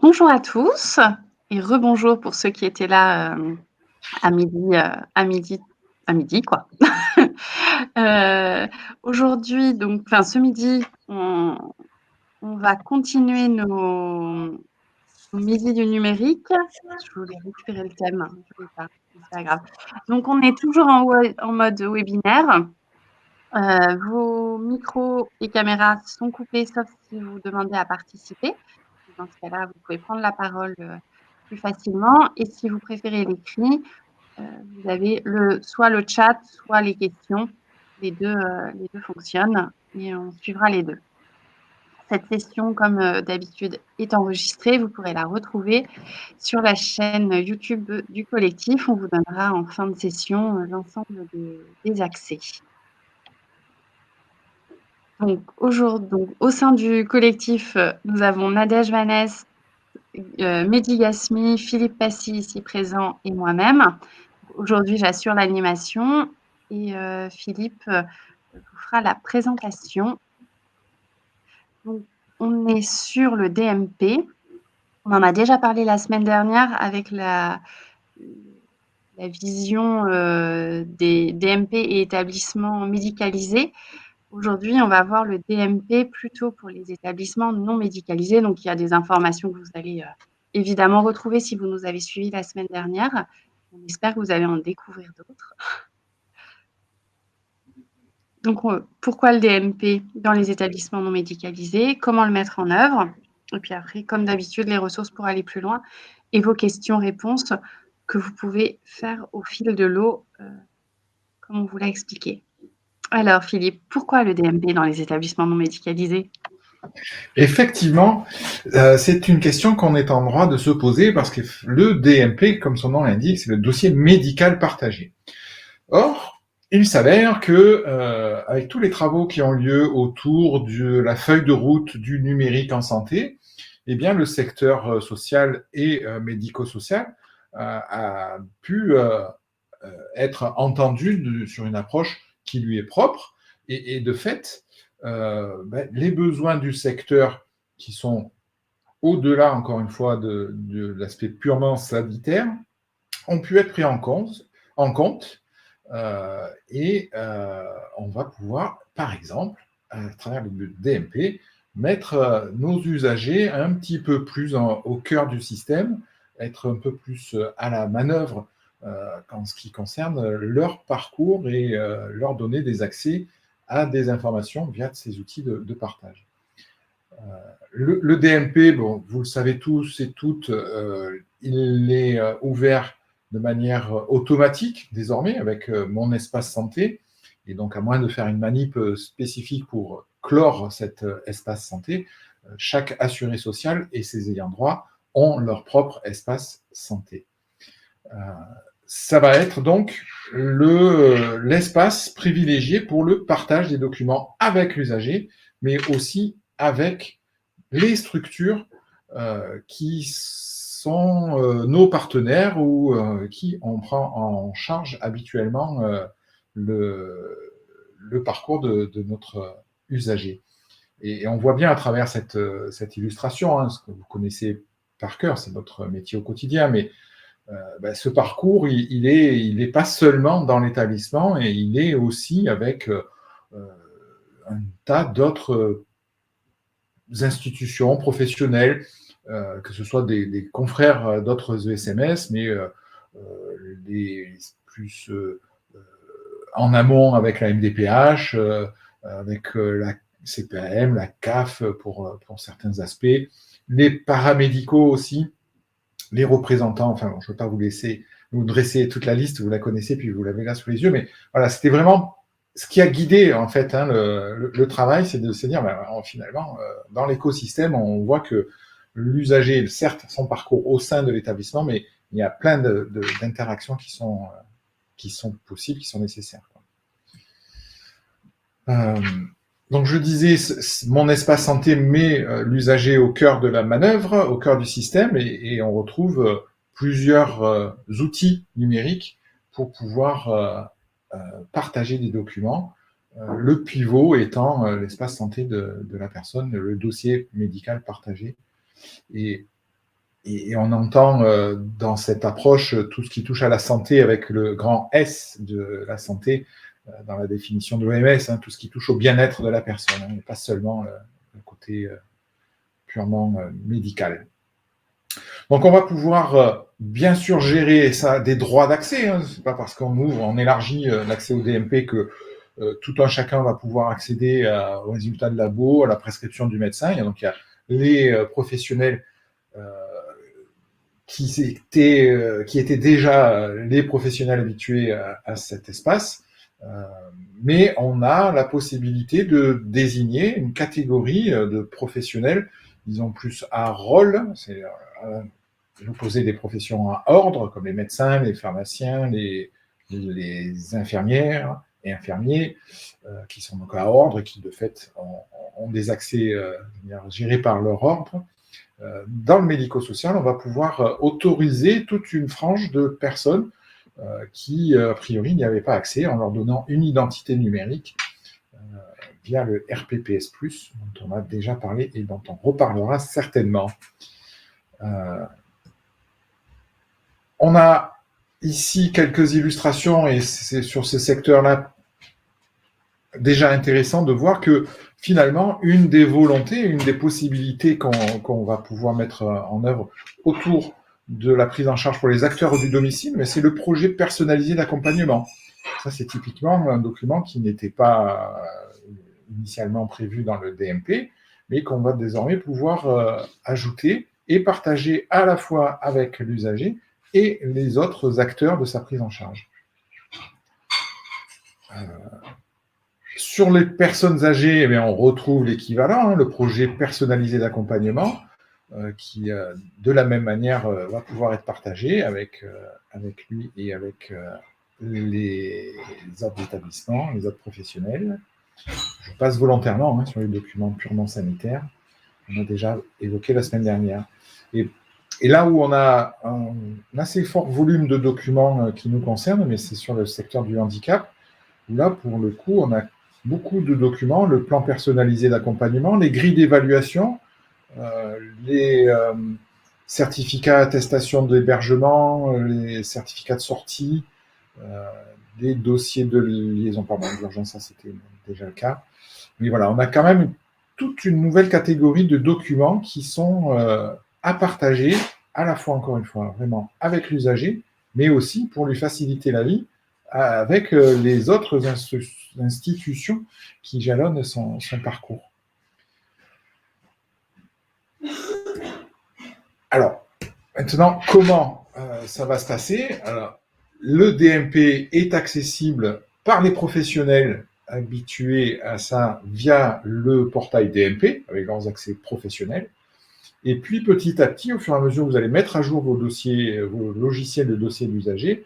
Bonjour à tous et rebonjour pour ceux qui étaient là, à midi, à midi quoi. Heu, Aujourd'hui ce midi, on va continuer nos midis du numérique. Je voulais récupérer le thème, je l'ai pas, c'est pas grave. Donc on est toujours en mode webinaire. Vos micros et caméras sont coupés sauf si vous demandez à participer. Dans ce cas-là, vous pouvez prendre la parole, plus facilement et si vous préférez l'écrit, vous avez soit le chat, soit les questions. Les 2 fonctionnent et on suivra les 2. Cette session, comme, d'habitude, est enregistrée. Vous pourrez la retrouver sur la chaîne YouTube du collectif. On vous donnera en fin de session, l'ensemble des accès. Donc au sein du collectif, nous avons Nadège Vaness, Mehdi Yasmi, Philippe Passy ici présent et moi-même. Aujourd'hui, j'assure l'animation et Philippe, vous fera la présentation. Donc on est sur le DMP. On en a déjà parlé la semaine dernière avec la vision, des DMP et établissements médicalisés. Aujourd'hui, on va voir le DMP plutôt pour les établissements non médicalisés. Donc, il y a des informations que vous allez évidemment retrouver si vous nous avez suivis la semaine dernière. On espère que vous allez en découvrir d'autres. Donc, pourquoi le DMP dans les établissements non médicalisés? Comment le mettre en œuvre? Et puis après, comme d'habitude, les ressources pour aller plus loin et vos questions-réponses que vous pouvez faire au fil de l'eau, comme on vous l'a expliqué. Alors, Philippe, pourquoi le DMP dans les établissements non médicalisés? Effectivement, c'est une question qu'on est en droit de se poser parce que le DMP, comme son nom l'indique, c'est le dossier médical partagé. Or, il s'avère que, avec tous les travaux qui ont lieu autour de la feuille de route du numérique en santé, eh bien, le secteur social et médico-social a pu être entendu sur une approche qui lui est propre. Et de fait, les besoins du secteur qui sont au-delà, encore une fois, de l'aspect purement sanitaire, ont pu être pris en compte on va pouvoir, par exemple, à travers le DMP, mettre nos usagers un petit peu plus au cœur du système, être un peu plus à la manœuvre en ce qui concerne leur parcours et leur donner des accès à des informations via ces outils de partage. Le DMP, bon, vous le savez tous et toutes, il est ouvert de manière automatique désormais avec Mon Espace Santé. Et donc, à moins de faire une manip spécifique pour clore cet espace santé, chaque assuré social et ses ayants droit ont leur propre espace santé. Ça va être donc l'espace privilégié pour le partage des documents avec l'usager, mais aussi avec les structures qui sont nos partenaires ou qui on prend en charge habituellement le parcours de notre usager. Et on voit bien à travers cette illustration, hein, ce que vous connaissez par cœur, c'est votre métier au quotidien, mais ce parcours, il est pas seulement dans l'établissement, et il est aussi avec un tas d'autres institutions professionnelles, que ce soit des confrères d'autres ESMS, mais les plus en amont avec la MDPH, avec la CPAM, la CAF pour certains aspects, les paramédicaux aussi, les représentants, enfin, bon, je ne veux pas vous laisser vous dresser toute la liste, vous la connaissez, puis vous l'avez là sous les yeux, mais voilà, c'était vraiment ce qui a guidé, en fait, hein, le travail, c'est de se dire, finalement, dans l'écosystème, on voit que l'usager, certes, son parcours au sein de l'établissement, mais il y a plein d'interactions qui sont possibles, qui sont nécessaires. Euh, donc je disais, mon espace santé met l'usager au cœur de la manœuvre, au cœur du système, et on retrouve plusieurs outils numériques pour pouvoir partager des documents. Le pivot étant l'espace santé de la personne, le dossier médical partagé. Et et on entend dans cette approche tout ce qui touche à la santé avec le grand S de la santé, dans la définition de l'OMS, hein, tout ce qui touche au bien-être de la personne, hein, et pas seulement le côté purement médical. Donc on va pouvoir bien sûr gérer ça, des droits d'accès, hein. C'est pas parce qu'on ouvre, on élargit l'accès au DMP que tout un chacun va pouvoir accéder aux résultats de labo, à la prescription du médecin. Et donc il y a les professionnels qui étaient déjà les professionnels habitués à cet espace, mais on a la possibilité de désigner une catégorie de professionnels, disons plus à rôle, c'est l'opposé des professions à ordre, comme les médecins, les pharmaciens, les infirmières et infirmiers, qui sont donc à ordre et qui, de fait, ont des accès gérés par leur ordre. Dans le médico-social, on va pouvoir autoriser toute une frange de personnes qui, a priori, n'y avaient pas accès en leur donnant une identité numérique via le RPPS+, dont on a déjà parlé et dont on reparlera certainement. On a ici quelques illustrations, et c'est sur ce secteur-là déjà intéressant de voir que finalement, une des volontés, une des possibilités qu'on va pouvoir mettre en œuvre autour de la prise en charge pour les acteurs du domicile, mais c'est le projet personnalisé d'accompagnement. Ça, c'est typiquement un document qui n'était pas initialement prévu dans le DMP, mais qu'on va désormais pouvoir ajouter et partager à la fois avec l'usager et les autres acteurs de sa prise en charge. Sur les personnes âgées, eh bien, on retrouve l'équivalent, hein, le projet personnalisé d'accompagnement, qui, de la même manière, va pouvoir être partagé avec lui et avec les autres établissements, les autres professionnels. Je passe volontairement hein, sur les documents purement sanitaires. On a déjà évoqué la semaine dernière. Et là où on a un assez fort volume de documents qui nous concernent, mais c'est sur le secteur du handicap, où là, pour le coup, on a beaucoup de documents, le plan personnalisé d'accompagnement, les grilles d'évaluation, les certificats attestation d'hébergement, les certificats de sortie, les dossiers de liaison, pardon, d'urgence, ça c'était déjà le cas. Mais voilà, on a quand même toute une nouvelle catégorie de documents qui sont à partager, à la fois, encore une fois, vraiment avec l'usager, mais aussi pour lui faciliter la vie avec les autres institutions qui jalonnent son parcours. Alors, maintenant, comment ça va se passer? Alors, le DMP est accessible par les professionnels habitués à ça via le portail DMP, avec leurs accès professionnels. Et puis, petit à petit, au fur et à mesure que vous allez mettre à jour vos dossiers, vos logiciels de dossier d'usager,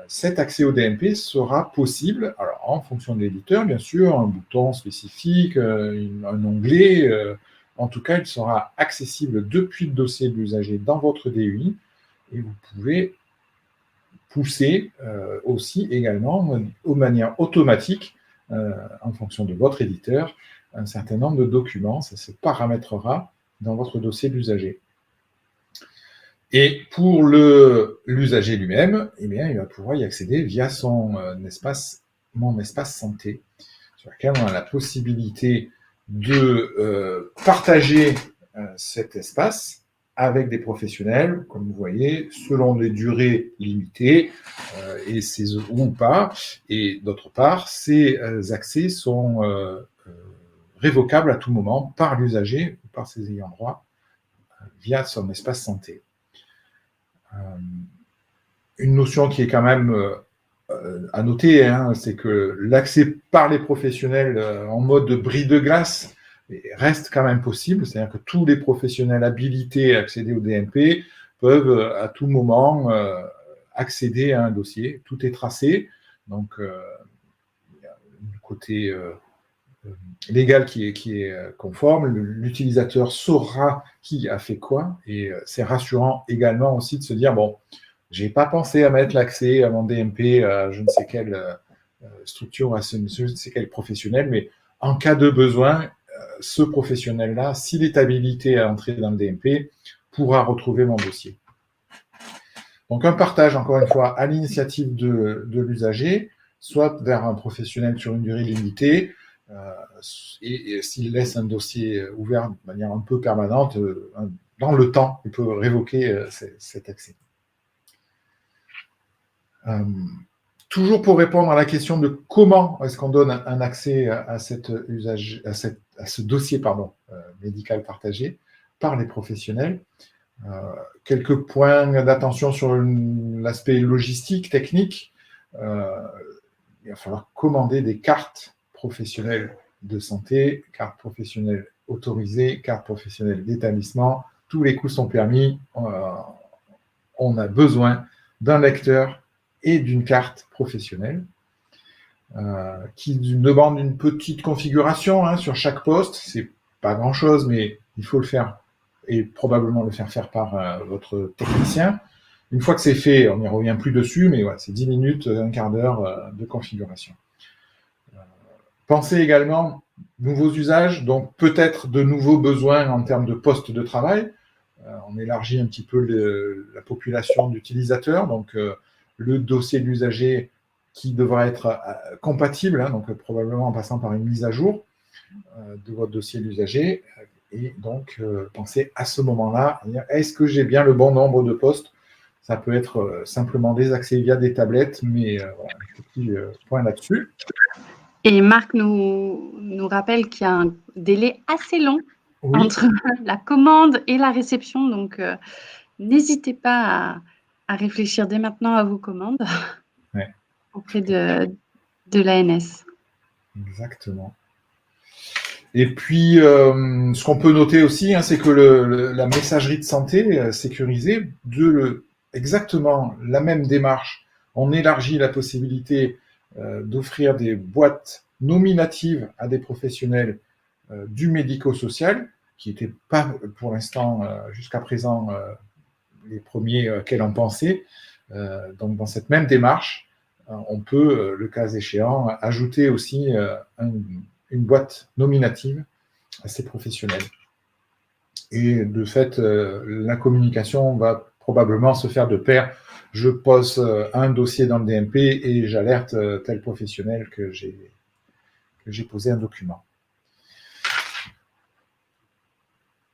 cet accès au DMP sera possible, alors en fonction de l'éditeur, bien sûr, un bouton spécifique, un onglet, en tout cas, il sera accessible depuis le dossier de l'usager dans votre DUI, et vous pouvez pousser aussi également, de manière automatique, en fonction de votre éditeur, un certain nombre de documents, ça se paramétrera dans votre dossier d'usager. Et pour l'usager lui-même, eh bien, il va pouvoir y accéder via son espace, mon espace santé, sur lequel on a la possibilité de partager cet espace avec des professionnels, comme vous voyez, selon des durées limitées, et ou pas. Et d'autre part, ces accès sont révocables à tout moment par l'usager ou par ses ayants droit via son espace santé. Une notion qui est quand même à noter, hein, c'est que l'accès par les professionnels en mode bris de glace reste quand même possible, c'est-à-dire que tous les professionnels habilités à accéder au DMP peuvent à tout moment accéder à un dossier, tout est tracé, donc il y a le côté légal qui est conforme, l'utilisateur saura qui a fait quoi, et c'est rassurant également aussi de se dire, bon, j'ai pas pensé à mettre l'accès à mon DMP à je ne sais quelle structure, à je ne sais quel professionnel, mais en cas de besoin, ce professionnel-là, s'il est habilité à entrer dans le DMP, pourra retrouver mon dossier. Donc un partage, encore une fois, à l'initiative de l'usager, soit vers un professionnel sur une durée limitée, et s'il laisse un dossier ouvert de manière un peu permanente, dans le temps, il peut révoquer cet accès. Toujours pour répondre à la question de comment est-ce qu'on donne un accès à ce dossier médical partagé par les professionnels. Quelques points d'attention sur l'aspect logistique, technique. Il va falloir commander des cartes professionnelles de santé, cartes professionnelles autorisées, cartes professionnelles d'établissement. Tous les coûts sont permis. On a besoin d'un lecteur et d'une carte professionnelle qui demande une petite configuration sur chaque poste. C'est pas grand-chose, mais il faut le faire et probablement le faire par votre technicien. Une fois que c'est fait, on n'y revient plus dessus, mais voilà, c'est 10 minutes, un quart d'heure de configuration. Pensez également nouveaux usages, donc peut-être de nouveaux besoins en termes de postes de travail. On élargit un petit peu la population d'utilisateurs, donc le dossier de l'usager qui devra être compatible, donc probablement en passant par une mise à jour de votre dossier d'usager. Et donc, pensez à ce moment-là, est-ce que j'ai bien le bon nombre de postes? Ça peut être simplement des accès via des tablettes, mais voilà, un petit point là-dessus. Et Marc nous rappelle qu'il y a un délai assez long entre la commande et la réception, donc n'hésitez pas à réfléchir dès maintenant à vos commandes auprès de l'ANS. Exactement. Et puis, ce qu'on peut noter aussi, c'est que la messagerie de santé sécurisée, exactement la même démarche, on élargit la possibilité d'offrir des boîtes nominatives à des professionnels du médico-social, qui n'étaient pas pour l'instant, jusqu'à présent, les premiers qu'elle en pensait. Donc, dans cette même démarche, on peut, le cas échéant, ajouter aussi une boîte nominative à ces professionnels. Et de fait, la communication va probablement se faire de pair. Je pose un dossier dans le DMP et j'alerte tel professionnel que j'ai posé un document.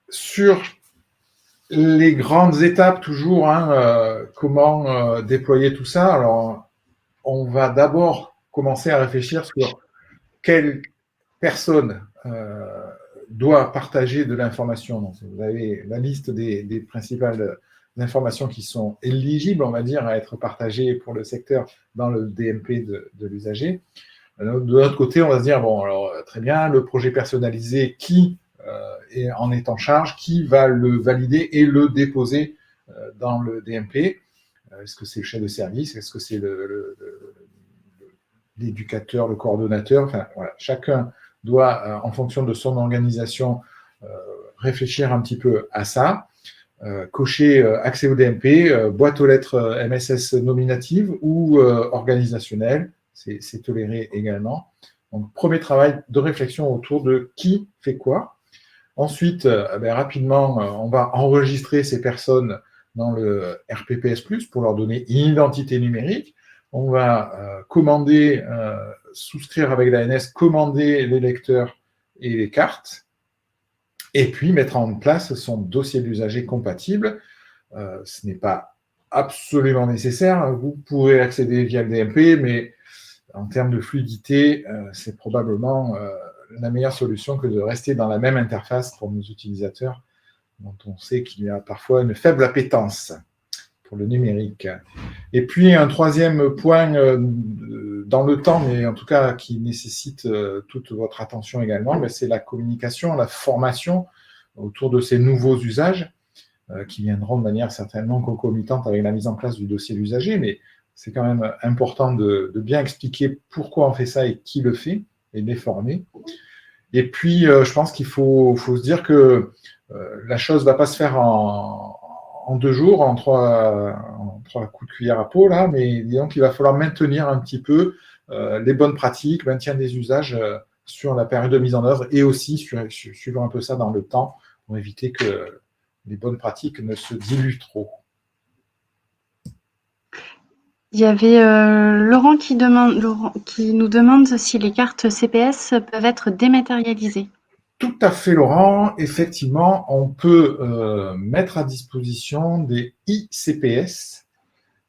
Sur les grandes étapes, toujours, comment déployer tout ça. Alors, on va d'abord commencer à réfléchir sur quelle personne doit partager de l'information. Donc, vous avez la liste des principales informations qui sont éligibles, on va dire, à être partagées pour le secteur dans le DMP de l'usager. De notre côté, on va se dire, bon, alors très bien, le projet personnalisé, qui en est en charge, qui va le valider et le déposer dans le DMP? Est-ce que c'est le chef de service? Est-ce que c'est l'éducateur, le coordonnateur? Enfin, voilà, chacun doit, en fonction de son organisation, réfléchir un petit peu à ça. Cocher accès au DMP, boîte aux lettres MSS nominative ou organisationnelle, c'est toléré également. Donc, premier travail de réflexion autour de qui fait quoi. Ensuite, rapidement, on va enregistrer ces personnes dans le RPPS+, pour leur donner une identité numérique. On va souscrire avec l'ANS, commander les lecteurs et les cartes, et puis mettre en place son dossier d'usager compatible. Ce n'est pas absolument nécessaire. Vous pourrez accéder via le DMP, mais en termes de fluidité, c'est probablement la meilleure solution que de rester dans la même interface pour nos utilisateurs, dont on sait qu'il y a parfois une faible appétence pour le numérique. Et puis, un troisième point dans le temps, mais en tout cas qui nécessite toute votre attention également, c'est la communication, la formation autour de ces nouveaux usages qui viendront de manière certainement concomitante avec la mise en place du dossier d'usager, mais c'est quand même important de bien expliquer pourquoi on fait ça et qui le fait, et de les former. Et puis, je pense qu'il faut se dire que la chose ne va pas se faire en 2 jours, en trois coups de cuillère à peau, là, mais disons qu'il va falloir maintenir un petit peu les bonnes pratiques, maintien des usages sur la période de mise en œuvre, et aussi suivre un peu ça dans le temps, pour éviter que les bonnes pratiques ne se diluent trop. Il y avait Laurent qui nous demande si les cartes CPS peuvent être dématérialisées. Tout à fait, Laurent. Effectivement, on peut mettre à disposition des ICPS,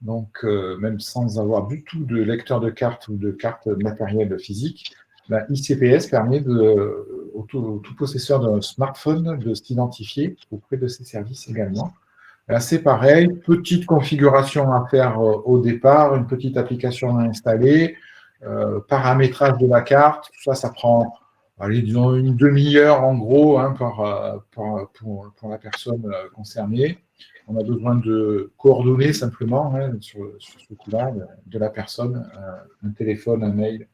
donc même sans avoir du tout de lecteur de carte ou de carte matérielle physique. La ICPS permet au tout possesseur d'un smartphone de s'identifier auprès de ces services également. Là, c'est pareil, petite configuration à faire au départ, une petite application à installer, paramétrage de la carte, tout ça, ça prend, allez, disons, une demi-heure en gros hein, pour la personne concernée. On a besoin de coordonnées simplement hein, sur ce coup-là de la personne, un téléphone, un mail,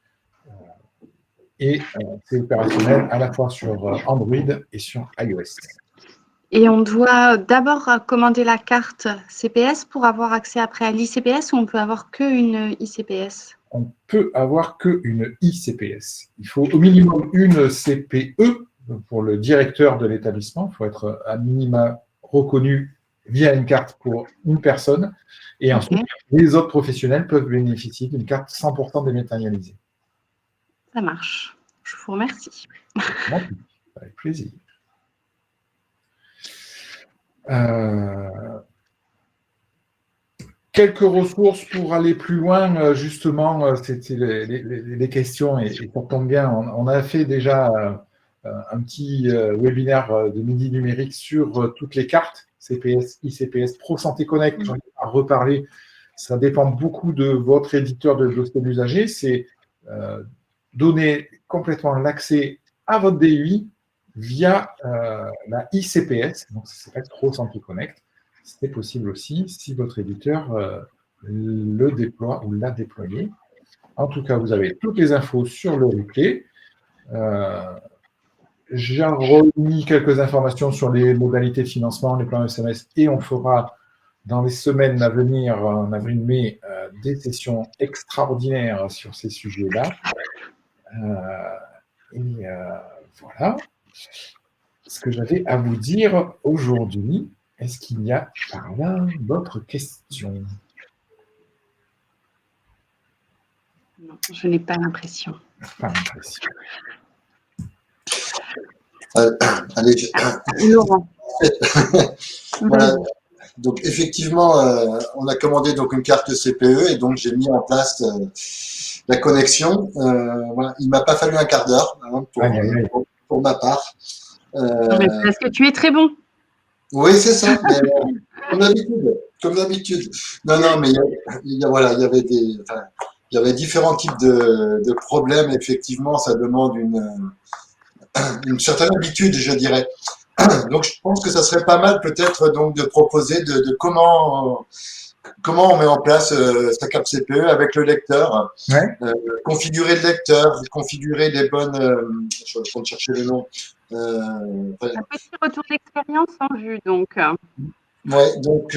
et c'est opérationnel à la fois sur Android et sur iOS. Et on doit d'abord commander la carte CPS pour avoir accès après à l'ICPS ou on peut avoir qu'une ICPS? On peut avoir qu'une ICPS. Il faut au minimum une CPE pour le directeur de l'établissement. Il faut être à minima reconnu via une carte pour une personne. Et ensuite, les autres professionnels peuvent bénéficier d'une carte 100% dématérialisée. Ça marche. Je vous remercie. Avec plaisir. Quelques ressources pour aller plus loin, justement, c'était les questions, et ça tombe bien. On a fait déjà un petit webinaire de Midi Numérique sur toutes les cartes CPS, ICPS, Pro Santé Connect. J'en ai à reparler. Ça dépend beaucoup de votre éditeur de dossier d'usager. C'est donner complètement l'accès à votre DUI via la ICPS. Donc, ça s'appelle Pro Santé Connect. C'est possible aussi si votre éditeur le déploie ou l'a déployé. En tout cas, vous avez toutes les infos sur le replay. J'ai remis quelques informations sur les modalités de financement, les plans SMS, et on fera dans les semaines à venir, en avril-mai, des sessions extraordinaires sur ces sujets-là. Voilà ce que j'avais à vous dire aujourd'hui. Est-ce qu'il y a par là d'autres questions? Non, je n'ai pas l'impression. Pas l'impression. Allez, Laurent. Voilà. Donc effectivement, on a commandé donc une carte CPE et donc j'ai mis en place la connexion. Voilà. Il m'a pas fallu un quart d'heure hein, pour ma part. Mais parce que tu es très bon. Oui, c'est ça. Mais, comme d'habitude. Non, mais voilà, il y avait différents types de problèmes. Effectivement, ça demande une certaine habitude, je dirais. Donc, je pense que ça serait pas mal peut-être donc de proposer de comment on met en place sa carte CPE avec le lecteur, ouais. Configurer le lecteur, configurer les bonnes, je suis en train de chercher le nom. Un petit retour d'expérience en vue, donc. Ouais, donc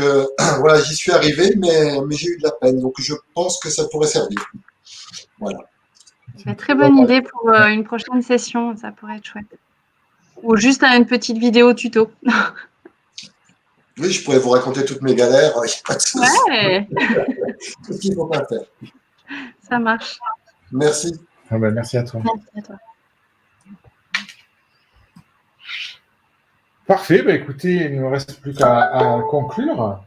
voilà, j'y suis arrivé, mais j'ai eu de la peine, donc je pense que ça pourrait servir. Voilà. Très bonne idée pour une prochaine session, ça pourrait être chouette. Ou juste une petite vidéo tuto. Oui, je pourrais vous raconter toutes mes galères, il n'y a pas de souci. Ouais. Tout ce qu'il faut pas faire. Ça marche. Merci. Ah ben, merci à toi. Merci à toi. Parfait, bah écoutez, il ne nous reste plus qu'à conclure.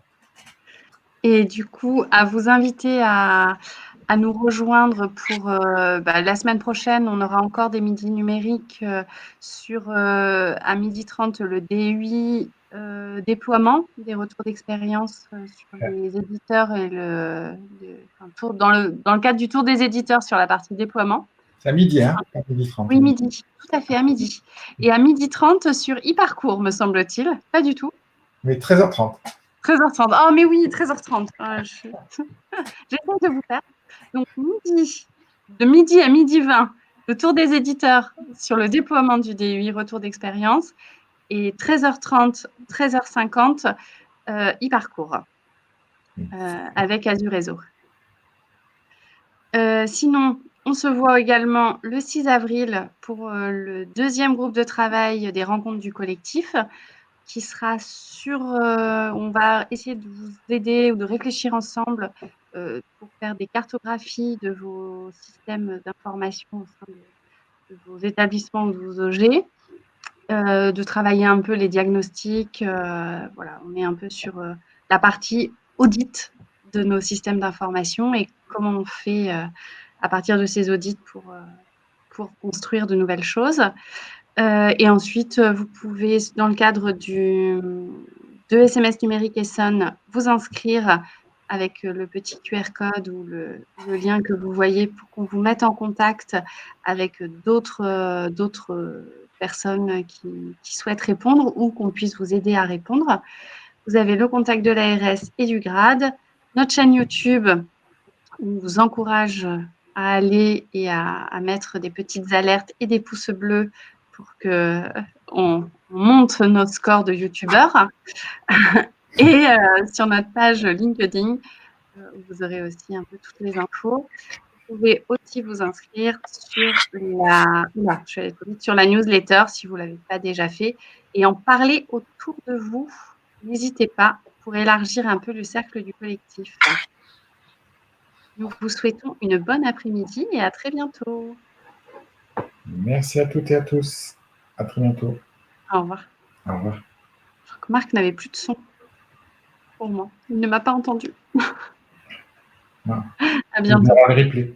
Et du coup, à vous inviter à nous rejoindre pour la semaine prochaine. On aura encore des midis numériques sur à 12h30 le DUI déploiement, des retours d'expérience sur les éditeurs et dans le cadre du tour des éditeurs sur la partie déploiement. C'est à midi, hein? À 12h30. Oui, midi, tout à fait, à midi. Et à 12h30 sur e-parcours, me semble-t-il. Pas du tout. Mais 13h30. 13h30. Oh, mais oui, 13h30. J'essaie de vous faire. Donc, de midi à midi 20, le tour des éditeurs sur le déploiement du DUI, retour d'expérience. Et 13h30, 13h50, e-parcours avec Azure Réseau. Sinon, on se voit également le 6 avril pour le deuxième groupe de travail des rencontres du collectif qui sera sur... on va essayer de vous aider ou de réfléchir ensemble pour faire des cartographies de vos systèmes d'information au sein de vos établissements, de vos OG, de travailler un peu les diagnostics. Voilà, on est un peu sur la partie audit de nos systèmes d'information et comment on fait à partir de ces audits pour construire de nouvelles choses. Et ensuite, vous pouvez, dans le cadre de SMS numérique Essonne, vous inscrire avec le petit QR code ou le lien que vous voyez pour qu'on vous mette en contact avec d'autres personnes qui souhaitent répondre ou qu'on puisse vous aider à répondre. Vous avez le contact de l'ARS et du GRADE, notre chaîne YouTube où on vous encourage à aller et à mettre des petites alertes et des pouces bleus pour qu'on monte notre score de youtubeurs. Et sur notre page LinkedIn, où vous aurez aussi un peu toutes les infos. Vous pouvez aussi vous inscrire sur sur la newsletter si vous ne l'avez pas déjà fait et en parler autour de vous. N'hésitez pas pour élargir un peu le cercle du collectif. Nous vous souhaitons une bonne après-midi et à très bientôt. Merci à toutes et à tous. À très bientôt. Au revoir. Au revoir. Je crois que Marc n'avait plus de son pour moi. Il ne m'a pas entendu. Non. À bientôt. On va le replay.